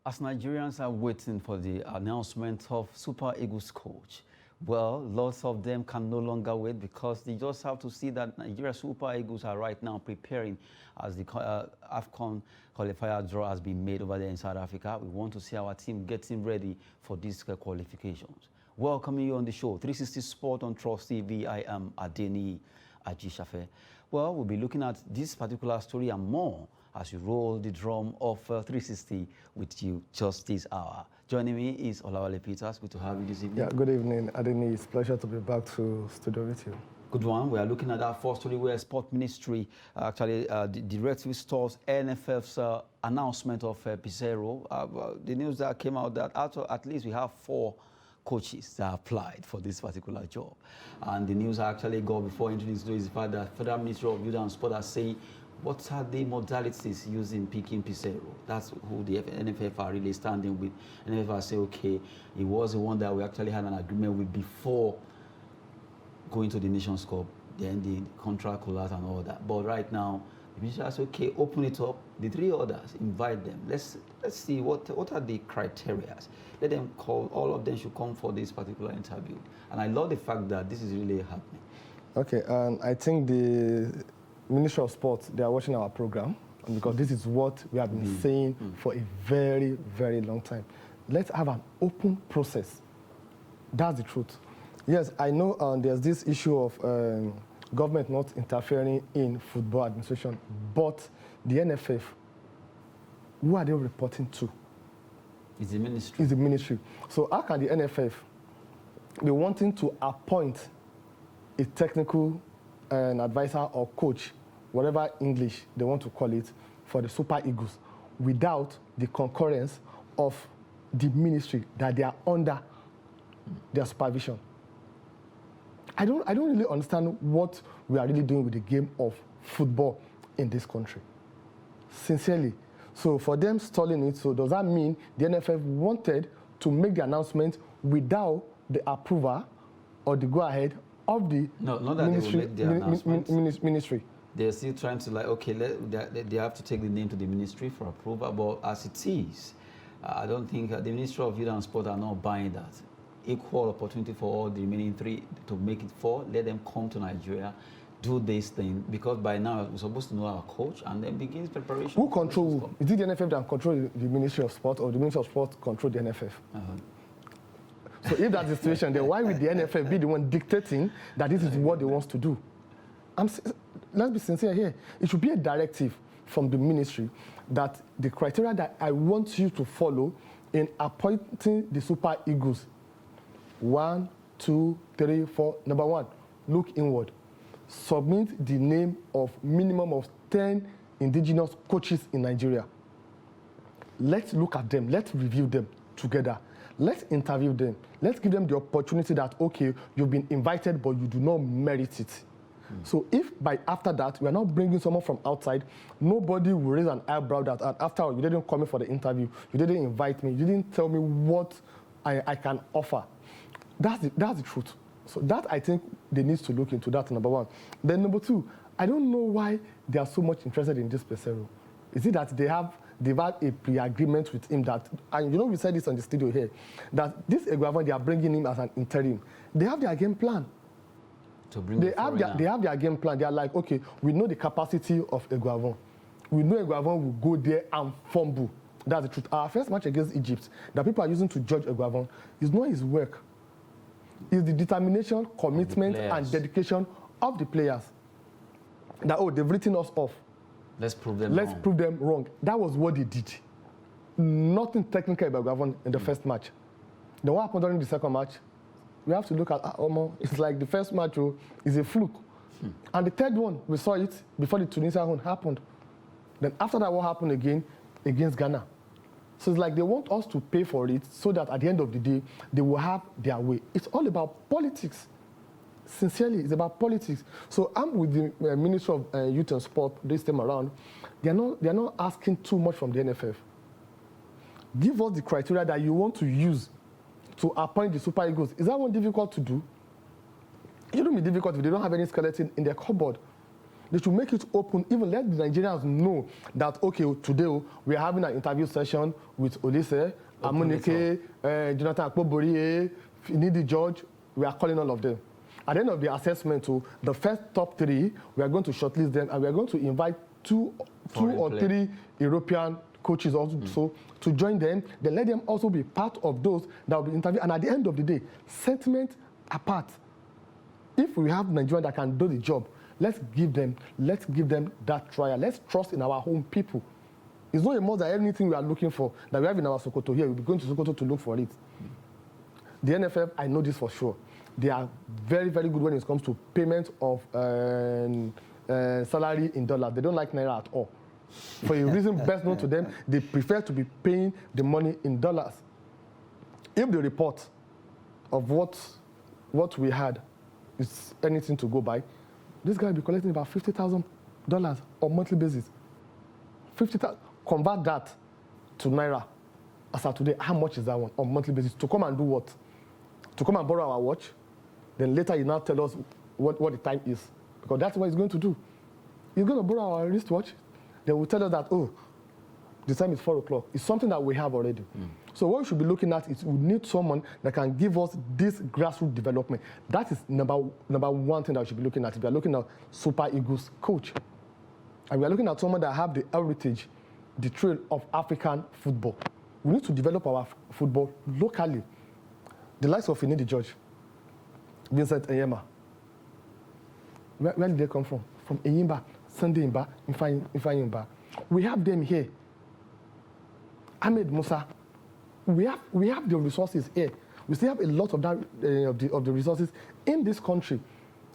As Nigerians are waiting for the announcement of Super Eagles coach, well, lots of them can no longer wait because they just have to see that Nigeria Super Eagles are right now preparing as the AFCON qualifier draw has been made over there in South Africa. We want to see our team getting ready for these qualifications. Welcoming you on the show, 360 Sport on Trust TV. I am Adeni Ajishafe. Well, we'll be looking at this particular story and more as you roll the drum of 360 with you just this hour. Joining me is Olawale Peters. Good to have you this evening. Yeah, good evening, Adeni. It's a pleasure to be back to studio with you. Good one. We are looking at our first story where Sport Ministry actually directly stores NFF's announcement of Pizarro. The news that came out that at least we have 4 coaches that applied for this particular job. And the news I actually got before introducing is the fact that Federal Ministry of Youth and Sport are saying what are the modalities used in picking Pizarro? That's who the NFF are really standing with. NFF are saying, okay, it was the one that we actually had an agreement with before going to the Nations Cup, then the contract collapse and all that. But right now, the minister says, okay, open it up. The 3 others, invite them. Let's see what are the criteria. Let them call, all of them should come for this particular interview. And I love the fact that this is really happening. Okay, and I think the Ministry of Sports, they are watching our program because this is what we have been saying for a very, very long time. Let's have an open process. That's the truth. Yes, I know there's this issue of government not interfering in football administration, but the NFF, who are they reporting to? It's the ministry. It's the ministry. So how can the NFF be wanting to appoint a technical advisor or coach, whatever English they want to call it, for the Super Eagles without the concurrence of the ministry that they are under their supervision? I don't really understand what we are really doing with the game of football in this country. Sincerely. So for them stalling it, so does that mean the NFF wanted to make the announcement without the approval or the go-ahead of the ministry? They're still trying to okay, they have to take the name to the ministry for approval, but as it is, I don't think the Ministry of Youth and Sport are not buying that. Equal opportunity for all the remaining 3 to make it 4. Let them come to Nigeria, do this thing, because by now we're supposed to know our coach and then begins preparation. Who control? Is it the NFF that control the Ministry of Sport, or the Ministry of Sport control the NFF? So if that's the situation, then why would the NFF be the one dictating that this is what they want to do? Let's be sincere here. It should be a directive from the ministry that the criteria that I want you to follow in appointing the Super Eagles. 1, 2, 3, 4. Number 1, look inward. Submit the name of minimum of 10 indigenous coaches in Nigeria. Let's look at them. Let's review them together. Let's interview them. Let's give them the opportunity that, okay, you've been invited, but you do not merit it. So if after that, we are not bringing someone from outside, nobody will raise an eyebrow that after all, you didn't come in for the interview, you didn't invite me, you didn't tell me what I can offer. That's the truth. So that, I think, they need to look into that, number 1. Then number 2, I don't know why they are so much interested in this Pizarro. Is it that they've had a pre-agreement with him that, and we said this on the studio here, that this Eguavoen, they are bringing him as an interim. They have their game plan. They have their game plan. They are like, okay, we know the capacity of Eguavoen. We know Eguavoen will go there and fumble. That's the truth. Our first match against Egypt, that people are using to judge Eguavoen, is not his work. It's the determination, commitment, and dedication of the players. That, they've written us off. Let's prove them wrong. That was what they did. Nothing technical about Eguavoen in the first match. Then what happened during the second match? We have to look at it's like the first match is a fluke. And the third one, we saw it before the Tunisia one happened. Then after that, what happened again against Ghana? So it's like they want us to pay for it so that at the end of the day, they will have their way. It's all about politics. Sincerely, it's about politics. So I'm with the Ministry of Youth and Sport this time around. They are not asking too much from the NFF. Give us the criteria that you want to use to appoint the Super Eagles. Is that one difficult to do? It shouldn't be difficult if they don't have any skeleton in their cupboard. They should make it open, even let the Nigerians know that, okay, today we are having an interview session with Olise, Amunike, Jonathan Akpobori, Finidi George. We are calling all of them. At the end of the assessment, the first top 3, we are going to shortlist them, and we are going to invite two or three European coaches also to join them. Then let them also be part of those that will be interviewed. And at the end of the day, sentiment apart, if we have Nigerians that can do the job, let's give them that trial. Let's trust in our own people. It's not more than anything we are looking for that we have in our Sokoto here. We'll be going to Sokoto to look for it. The NFF, I know this for sure. They are very, very good when it comes to payment of salary in dollars. They don't like Naira at all. For a reason best known to them, they prefer to be paying the money in dollars. If the report of what we had is anything to go by, this guy will be collecting about $50,000 on monthly basis. 50,000. Convert that to Naira. As of today, how much is that one on monthly basis? To come and do what? To come and borrow our watch? Then later you now tell us what the time is. Because that's what he's going to do. He's going to borrow our wristwatch. They will tell us that, oh, the time is 4 o'clock. It's something that we have already. So what we should be looking at is we need someone that can give us this grassroots development. That is number one thing that we should be looking at. We are looking at Super Eagles coach. And we are looking at someone that have the heritage, the trail of African football. We need to develop our football locally. The likes of Finidi George, Vincent Enyema. Where did they come from? From Enyimba, Sunday Imba, Ifeanyi. We have them here. Ahmed Musa. We have the resources here. We still have a lot of that of the resources in this country,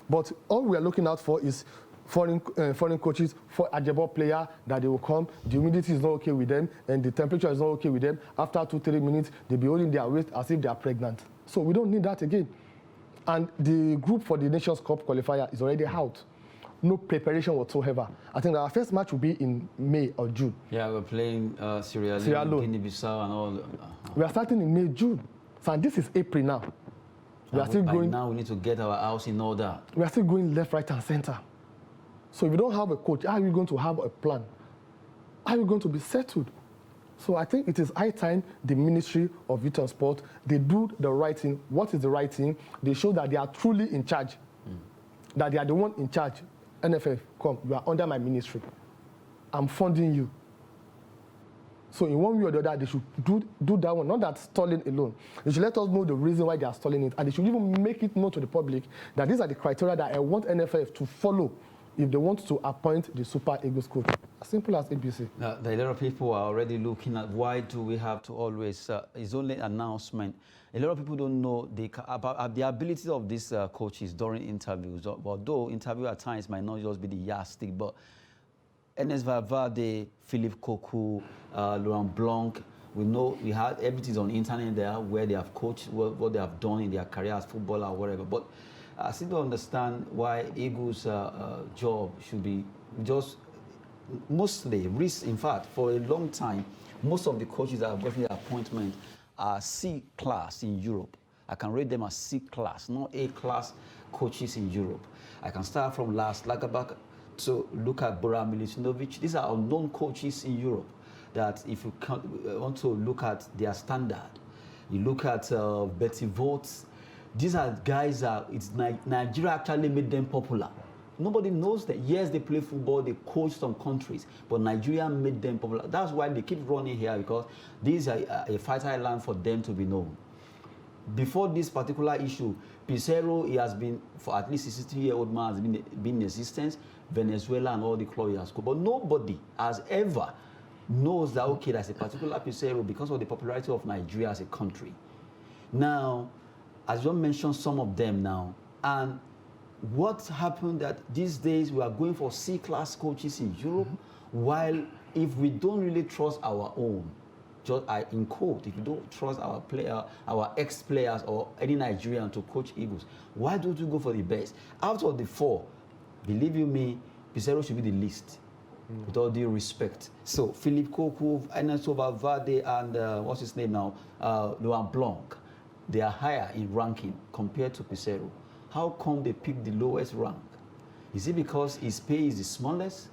but all we are looking out for is foreign coaches, for Ajabo player that they will come. The humidity is not okay with them, and the temperature is not okay with them. After 2-3 minutes, they'll be holding their waist as if they are pregnant. So we don't need that again. And the group for the Nations Cup qualifier is already out. No preparation whatsoever. I think our first match will be in May or June. Yeah, we're playing Sierra Leone, Guinea-Bissau, and all. We are starting in May, June. So this is April now. We are still going. Now we need to get our house in order. We are still going left, right, and center. So if you don't have a coach, how are you going to have a plan? How are you going to be settled? So I think it is high time the Ministry of Youth and Sport, they do the right thing. What is the right thing? They show that they are truly in charge, that they are the one in charge. NFF, come, you are under my ministry. I'm funding you. So in one way or the other, they should do that one, not that stalling alone. They should let us know the reason why they are stalling it, and they should even make it known to the public that these are the criteria that I want NFF to follow if they want to appoint the Super Eagles coach. As simple as ABC. Now, a lot of people are already looking at why do we have to always, it's only an announcement. A lot of people don't know about the ability of these coaches during interviews, although interview at times might not just be the yardstick, but Ernest Valverde, Philippe Cocu, Laurent Blanc, we know we have everything's on the internet there where they have coached, what they have done in their career as footballer or whatever. But I still don't understand why Eagles' job should be just mostly risk. In fact, for a long time, most of the coaches that have gotten their appointment are C class in Europe. I can rate them as C class, not A class coaches in Europe. I can start from Lars Lagerbäck to look at Bora Milutinovic. These are unknown coaches in Europe that if you want to look at their standard, you look at Betty Votes. These are guys that Nigeria actually made them popular. Nobody knows that. Yes, they play football, they coach some countries, but Nigeria made them popular. That's why they keep running here, because these are a fertile land for them to be known. Before this particular issue, Pizarro, he has been, for at least a 60-year-old man, has been in existence, Venezuela and all the clubs he has coached. But nobody has ever knows that, okay, there's a particular Pizarro because of the popularity of Nigeria as a country. Now, as John mentioned some of them now, and what happened that these days we are going for C-class coaches in Europe, while if we don't really trust our own, just in quote, if you don't trust our player, our ex-players or any Nigerian to coach Eagles, why don't you go for the best? Out of the 4, believe you me, Pizarro should be the least, with all due respect. So Philippe Cocu, Ernest Valverde, and what's his name now, Laurent Blanc, they are higher in ranking compared to Pizarro. How come they pick the lowest rank? Is it because his pay is the smallest,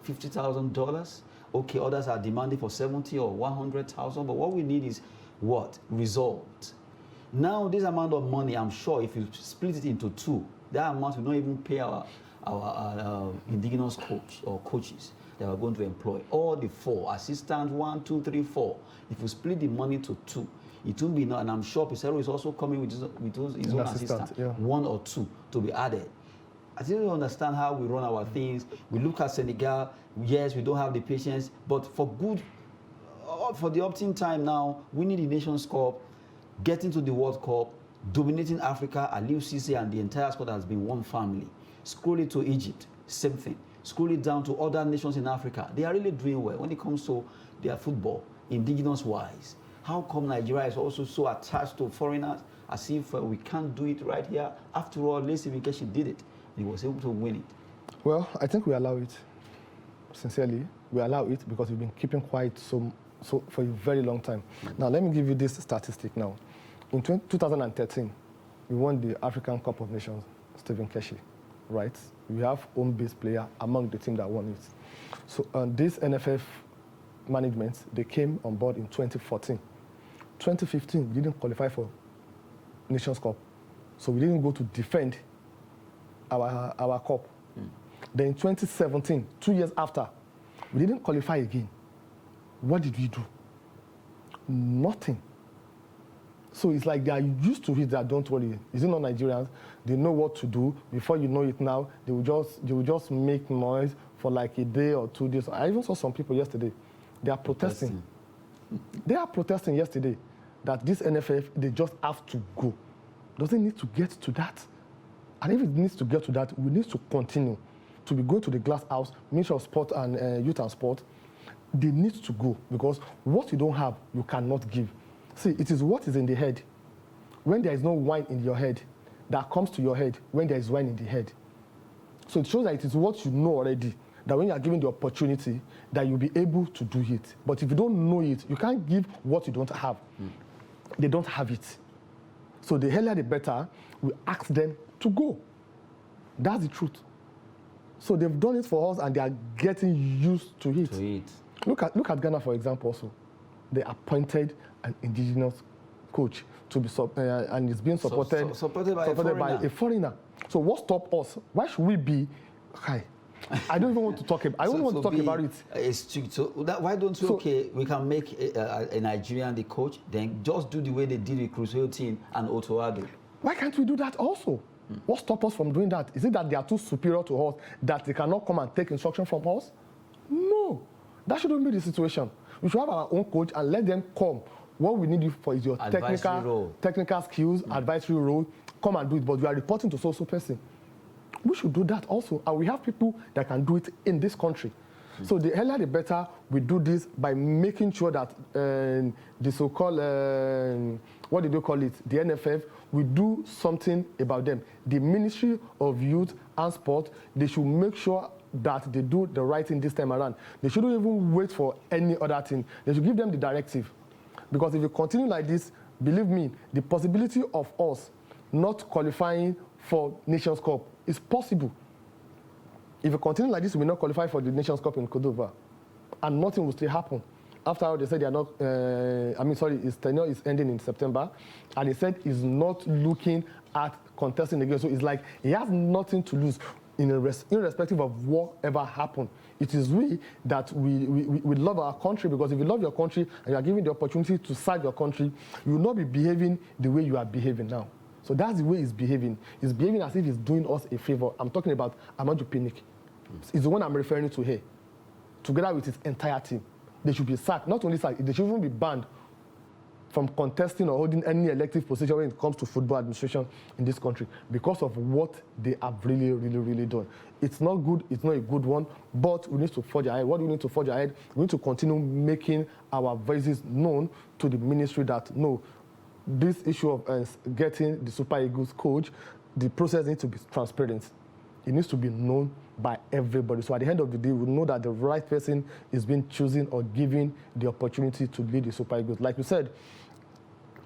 $50,000? Okay, others are demanding for 70 or 100,000, but what we need is what? Result. Now, this amount of money, I'm sure if you split it into two, that amount will not even pay our indigenous coach or coaches that we're going to employ. All the four, assistant 1, 2, 3, 4. If we split the money to two, it won't be enough. And I'm sure Peseiro is also coming with his own assistant, yeah. 1 or 2 to be added. I still don't understand how we run our things. We look at Senegal, yes, we don't have the patience, but for the optimum time now, winning the Nations Cup, getting to the World Cup, dominating Africa, Aliou Cisse and the entire squad has been one family. Scroll it to Egypt, same thing. Scroll it down to other nations in Africa. They are really doing well when it comes to their football, indigenous-wise. How come Nigeria is also so attached to foreigners as if we can't do it right here? After all, Lacey Nkechi did it. He was able to win it. Well, I think we allow it. Sincerely, we allow it because we've been keeping quiet so for a very long time. Now, let me give you this statistic now. In 2013, we won the African Cup of Nations, Stephen Keshi, right? We have home-based player among the team that won it. So this NFF management, they came on board in 2014. 2015, we didn't qualify for Nations Cup. So we didn't go to defend our cup. Then in 2017, 2 years after, we didn't qualify again. What did we do? Nothing. So it's like they are used to it that don't worry. Is it not Nigerians? They know what to do. Before you know it now, they will just make noise for like a day or 2 days. I even saw some people yesterday. They are protesting. They are protesting yesterday that this NFF, they just have to go. Doesn't need to get to that. And if it needs to get to that, we need to continue to be going to the glass house, Ministry of Sport and Youth and Sport. They need to go because what you don't have, you cannot give. See, it is what is in the head. When there is no wine in your head, that comes to your head when there is wine in the head. So it shows that it is what you know already, that when you are given the opportunity, that you'll be able to do it. But if you don't know it, you can't give what you don't have. They don't have it. So the earlier the better, we ask them to go. That's the truth. So they've done it for us and they are getting used to it. Look at Ghana, for example, also. They appointed an indigenous coach to be and it's being supported by a foreigner. So what stopped us? Why should we be high? I don't even want to talk about. I don't want to talk about it. So why don't you? We can make a Nigerian the coach, then just do the way they did with Cruzeiro team and Otto Addo. Why can't we do that also? What stops us from doing that? Is it that they are too superior to us that they cannot come and take instruction from us? No, that shouldn't be the situation. We should have our own coach and let them come. What we need you for is your technical skills, advisory role. Come and do it, but we are reporting to so person. We should do that also, and we have people that can do it in this country. So the earlier the better we do this by making sure that the so-called, what did you call it, the NFF, we do something about them. The Ministry of Youth and Sport, they should make sure that they do the right thing this time around. They shouldn't even wait for any other thing. They should give them the directive. Because if you continue like this, believe me, the possibility of us not qualifying for Nations Cup is possible. If you continue like this, we will not qualify for the Nations Cup in Côte d'Ivoire. And nothing will still happen. After all, they said they are not, his tenure is ending in September. And he said he's not looking at contesting again. So it's like he has nothing to lose irrespective of whatever happened. It is we that we love our country, because if you love your country and you are given the opportunity to serve your country, you will not be behaving the way you are behaving now. So that's the way he's behaving. He's behaving as if he's doing us a favor. I'm talking about Amadou Pinnick. It's the one I'm referring to here. Together with his entire team. They should be sacked. Not only sacked, they should even be banned from contesting or holding any elective position when it comes to football administration in this country because of what they have really done. It's not good, it's not a good one, but we need to forge ahead. What do we need to forge ahead? We need to continue making our voices known to the ministry that, no, this issue of getting the Super Eagles coach, the process needs to be transparent. It needs to be known by everybody. So at the end of the day, we know that the right person is being chosen or given the opportunity to lead the Super Eagles. Like we said,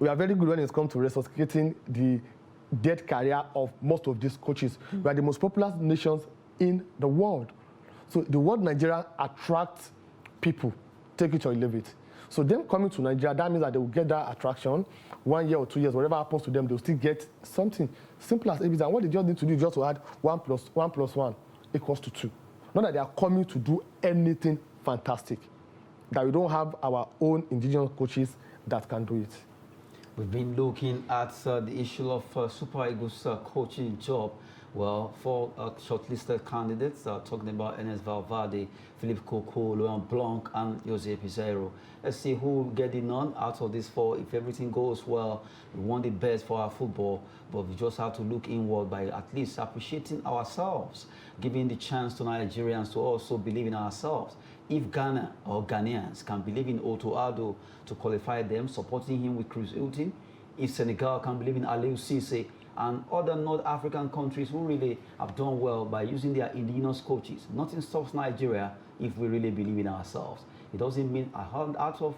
we are very good when it comes to resuscitating the dead career of most of these coaches. We are the most popular nations in the world. So the word Nigeria attracts people, take it or leave it. So them coming to Nigeria, that means that they will get that attraction 1 year or 2 years, whatever happens to them, they'll still get something simple as ABC. And what they just need to do is just to add 1 + 1 + 1 = 2. Not that they are coming to do anything fantastic, that we don't have our own indigenous coaches that can do it. We've been looking at the issue of Super Eagles coaching job. Well, 4 shortlisted candidates talking about Enes Valverde, Philippe Coco, Laurent Blanc, and Jose Pizarro. Let's see who will get it on out of these 4. If everything goes well, we want the best for our football, but we just have to look inward by at least appreciating ourselves, giving the chance to Nigerians to also believe in ourselves. If Ghana or Ghanaians can believe in Otto Addo to qualify them, supporting him with Chris Hilton, if Senegal can believe in Aliou Cisse, and other North African countries who really have done well by using their indigenous coaches. Nothing stops Nigeria if we really believe in ourselves. It doesn't mean out of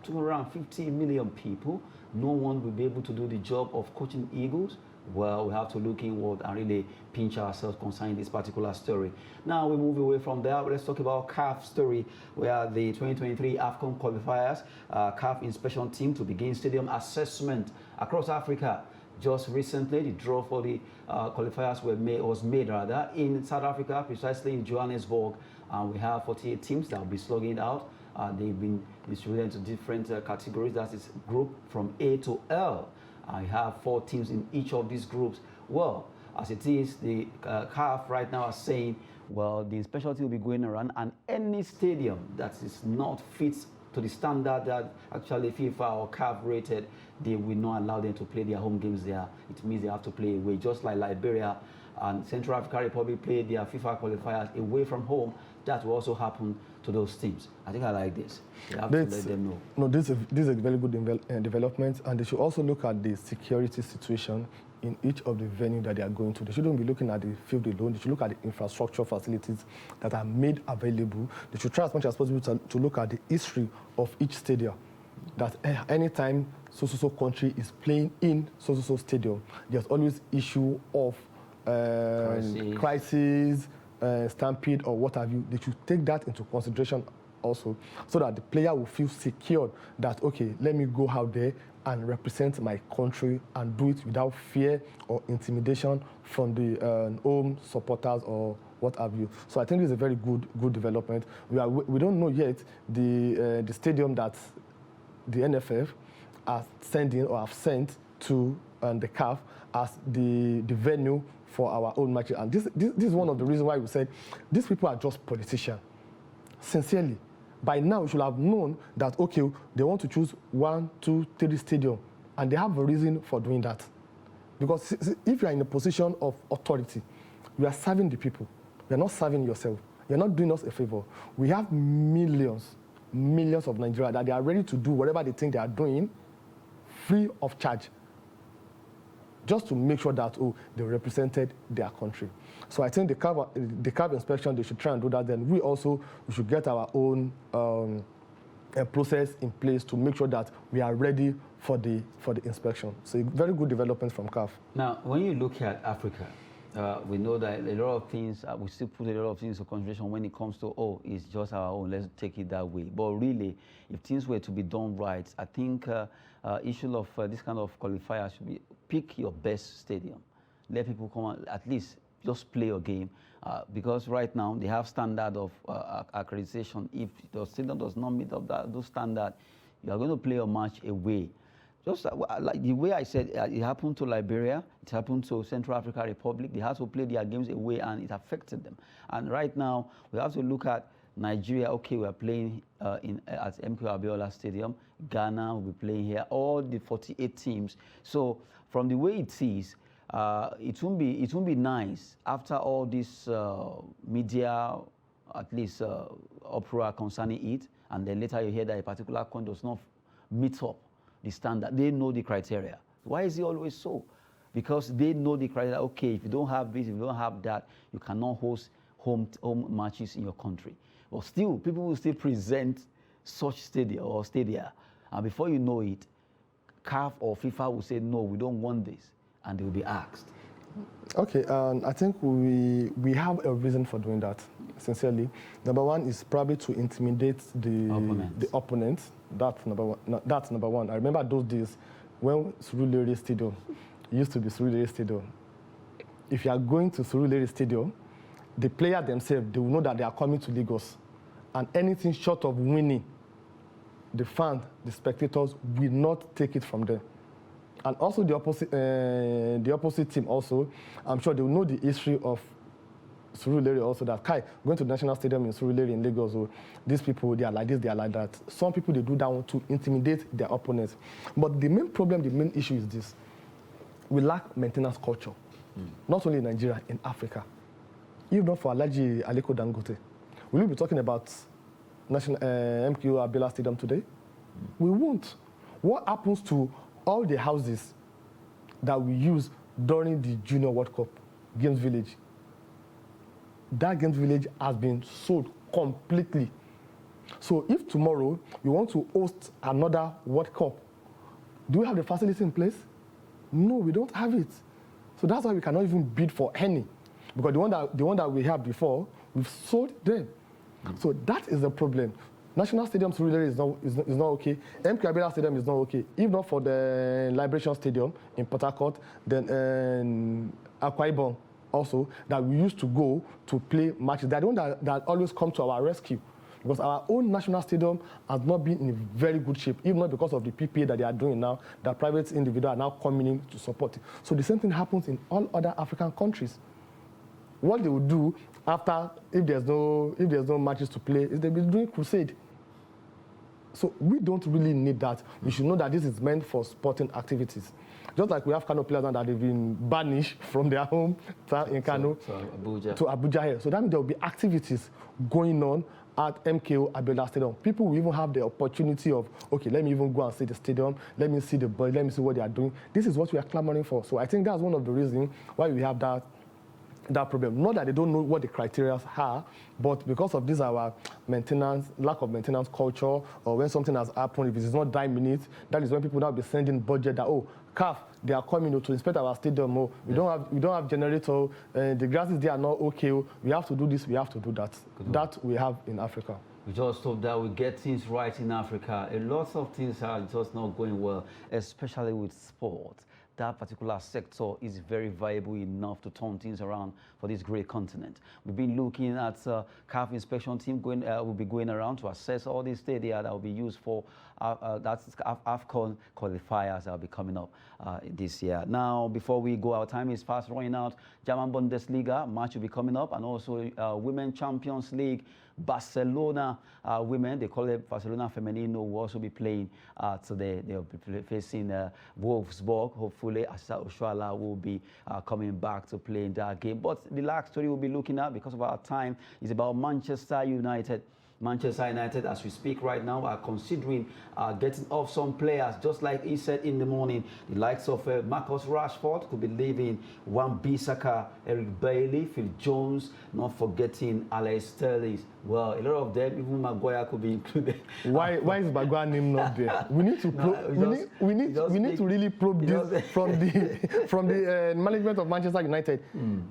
250 million people, no one will be able to do the job of coaching Eagles. Well, we have to look inward and really pinch ourselves concerning this particular story. Now we move away from there. Let's talk about CAF story, where the 2023 AFCON qualifiers, CAF inspection team to begin stadium assessment across Africa. Just recently, the draw for the qualifiers was made in South Africa, precisely in Johannesburg. And we have 48 teams that will be slugging it out. They've been distributed into different categories. That is group from A to L. I have 4 teams in each of these groups. Well, as it is, the CAF right now are saying, well, the inspection team will be going around, and any stadium that is not fit to the standard that actually FIFA or CAF rated, they will not allow them to play their home games there. It means they have to play away, just like Liberia and Central African Republic play their FIFA qualifiers away from home. That will also happen to those teams. I think I like this. They have to let them know. No, this is a very good development, and they should also look at the security situation in each of the venues that they are going to. They shouldn't be looking at the field alone. They should look at the infrastructure facilities that are made available. They should try as much as possible to look at the history of each stadium. That anytime so country is playing in so stadium, there's always issue of crisis, stampede, or what have you. They should take that into consideration also, so that the player will feel secured that, okay, let me go out there and represent my country and do it without fear or intimidation from the home supporters or what have you. So I think it's a very good development. We don't know yet the stadium that the NFF are sending or have sent to the CAF as the venue for our own matches. And this is one of the reasons why we said these people are just politicians. Sincerely, by now we should have known that, okay, they want to choose 1, 2, 3 stadium, and they have a reason for doing that. Because if you are in a position of authority, you are serving the people. You are not serving yourself. You are not doing us a favor. We have millions of Nigeria that they are ready to do whatever they think they are doing free of charge, just to make sure that, oh, they represented their country. So I think the CAF inspection, they should try and do that. Then we should get our own process in place to make sure that we are ready for the inspection. So a very good development from CAF. Now, when you look at Africa, we know that a lot of things, we still put a lot of things into consideration when it comes to, oh, it's just our own, let's take it that way. But really, if things were to be done right, I think issue of this kind of qualifier should be, pick your best stadium. Let people come and at least just play your game. Because right now, they have standard of accreditation. If the stadium does not meet up those standards, you are going to play your match away. Just like the way I said, it happened to Liberia, it happened to Central African Republic. They had to play their games away, and it affected them. And right now, we have to look at Nigeria. Okay, we are playing at MK Abiola Stadium. Ghana will be playing here. All the 48 teams. So from the way it is, it won't be nice after all this media, at least uproar concerning it, and then later you hear that a particular country does not meet up the standard. They know the criteria. Why is it always so? Because they know the criteria. Okay, if you don't have this, if you don't have that, you cannot host home matches in your country. But still, people will still present such stadia, and before you know it, CAF or FIFA will say, no, we don't want this, and they will be asked. Okay, I think we have a reason for doing that, sincerely. Number one is probably to intimidate the opponent. That's number one. No, that's number one. I remember those days when Surulere Stadium used to be Surulere Stadium. If you are going to Surulere Stadium, the players themselves, they will know that they are coming to Lagos. And anything short of winning, the fans, the spectators will not take it from them. And also the opposite team also, I'm sure they will know the history of Surulere also, that going to the National Stadium in Surulere in Lagos, so these people, they are like this, they are like that. Some people, they do that one to intimidate their opponents. But the main problem, the main issue is this. We lack maintenance culture, not only in Nigeria, in Africa. If not for Alhaji Aliko Dangote, will we be talking about MKO Abiola Stadium today? We won't. What happens to all the houses that we use during the Junior World Cup, Games Village? That Games Village has been sold completely. So if tomorrow we want to host another World Cup, do we have the facility in place? No, we don't have it. So that's why we cannot even bid for any. Because the one that we had before, we've sold them. So that is the problem. National Stadium Surulere is not okay. MK Abiola Stadium is not okay. If not for the Liberation Stadium in Port Harcourt, then Akwa Ibom also, that we used to go to play matches. They're the one that always come to our rescue. Because our own national stadium has not been in a very good shape, even not because of the PPA that they are doing now, that private individuals are now coming in to support it. So the same thing happens in all other African countries. What they will do after, if there's no matches to play, is they'll be doing crusade. So we don't really need that. We should know that this is meant for sporting activities. Just like we have Kano players that have been banished from their home in Kano to Abuja here. So that means there will be activities going on at MKO Abiola Stadium. People will even have the opportunity of, okay, let me even go and see the stadium, let me see the boys, let me see what they are doing. This is what we are clamoring for. So I think that's one of the reasons why we have that problem. Not that they don't know what the criteria are, but because of this, our lack of maintenance culture, or when something has happened, if it's not 9 minutes, that is when people now be sending budget that, oh, CAF, they are coming to inspect our stadium. Oh, we don't have generator. The grasses, they are not okay. We have to do this. We have to do that. That we have in Africa. We just hope that we get things right in Africa. A lot of things are just not going well, especially with sport. That particular sector is very viable enough to turn things around for this great continent. We've been looking at CAF inspection team will be going around to assess all these stadia that will be used for that's AFCON qualifiers that will be coming up this year. Now, before we go, our time is fast running out. German Bundesliga match will be coming up, and also Women Champions League. Barcelona women, they call it Barcelona Femenino, will also be playing today. They'll be facing Wolfsburg. Hopefully, Asa Oshuala will be coming back to play in that game. But the last story we'll be looking at, because of our time, is about Manchester United. Manchester United, as we speak right now, are considering getting off some players, just like he said in the morning. The likes of Marcus Rashford could be leaving, Wan-Bissaka, Eric Bailly, Phil Jones, not forgetting Alex Telles. Well, a lot of them, even Maguire could be included. Why is Maguire name not there? We need to we need to really probe this from the management of Manchester United.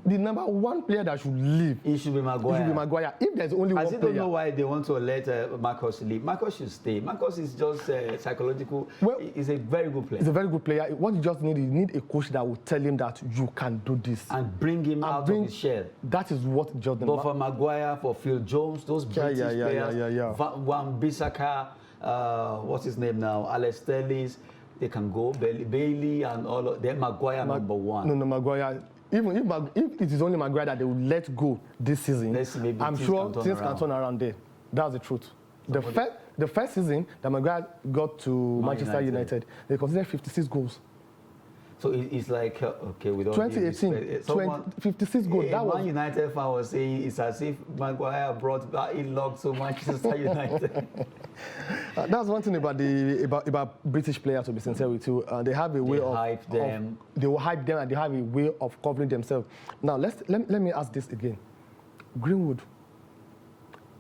The number one player that should leave, it should be Maguire. It should be Maguire. If there's only one player, I don't know why they want to let Marcus leave. Marcus should stay. Marcus is just psychological. Well, he's a very good player. He's a very good player. What you just need a coach that will tell him that you can do this and bring him out of his shell. That is what Jordan. But for Maguire, for Phil Jones, those British players, Wan-Bissaka, what's his name now, Alex Telles, they can go. Bailey and all of them. Maguire number one. No, Maguire. Even if it is only Maguire that they will let go this season, I'm sure things can turn around there. That's the truth. The first season that Maguire got to Manchester United, they considered 56 goals. So it's like, okay, we don't 2018, 56 goals. That Man United fan was saying it's as if Maguire brought back in luck to Manchester United. That's one thing about British players, to be sincere with you. They have a way they will hype them, and they have a way of covering themselves. Now, let me ask this again. Greenwood,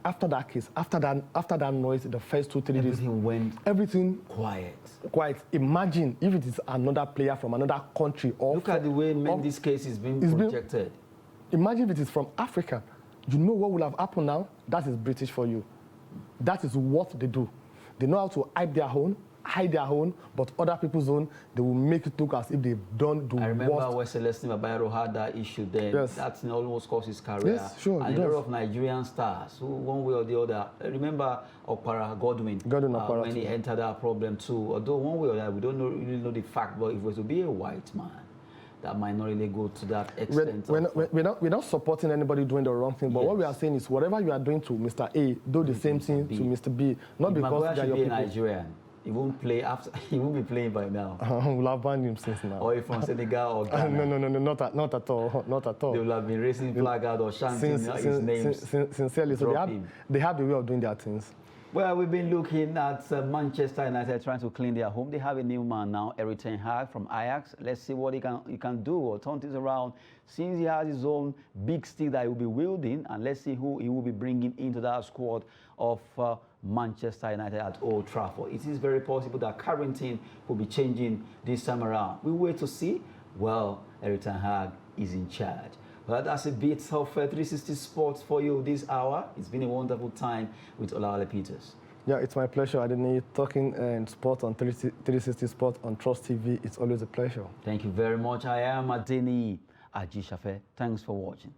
after that case, after that noise, the first 2-3 days, Everything went everything quiet. quiet. Imagine if it is another player from another country or Look at the way Mendy's case is being projected. Imagine if it is from Africa. You know what will have happened now? That is British for you. That is what they do. They know how to hide their own, but other people's own, they will make it look as if they've done the worst. I remember when Celestine Babayaro had that issue then. Yes. That almost cost his career. Yes, sure, And a lot of Nigerian stars who, one way or the other, I remember Okpara Godwin Okpara when he entered that problem too. Although one way or the other, we don't really know the fact, but if it was to be a white man, that might not really go to that extent. We're not supporting anybody doing the wrong thing, but what we are saying is whatever you are doing to Mr. A, do the same thing to Mr. B. Not because they are your people. Nigerian. He won't play after. He won't be playing by now. We'll have banned him since now. Or if from Senegal or Ghana. No, not at all. Not at all. They will have been raising flag out or chanting his name. Sincerely, so they have the way of doing their things. Well, we've been looking at Manchester United trying to clean their home. They have a new man now, Erik ten Hag from Ajax. Let's see what he can do or turn things around. Since he has his own big stick that he will be wielding, and let's see who he will be bringing into that squad of Manchester United at Old Trafford. It is very possible that Carrington will be changing this time around. We wait to see. Well, Erik ten Hag is in charge. Well, that's a bit of 360 Sports for you this hour. It's been a wonderful time with Olawale Peters. Yeah, it's my pleasure, Adeniyi. Talking sport on 360 Sports on Trust TV, it's always a pleasure. Thank you very much. I am Adeniyi Ajisafe. Thanks for watching.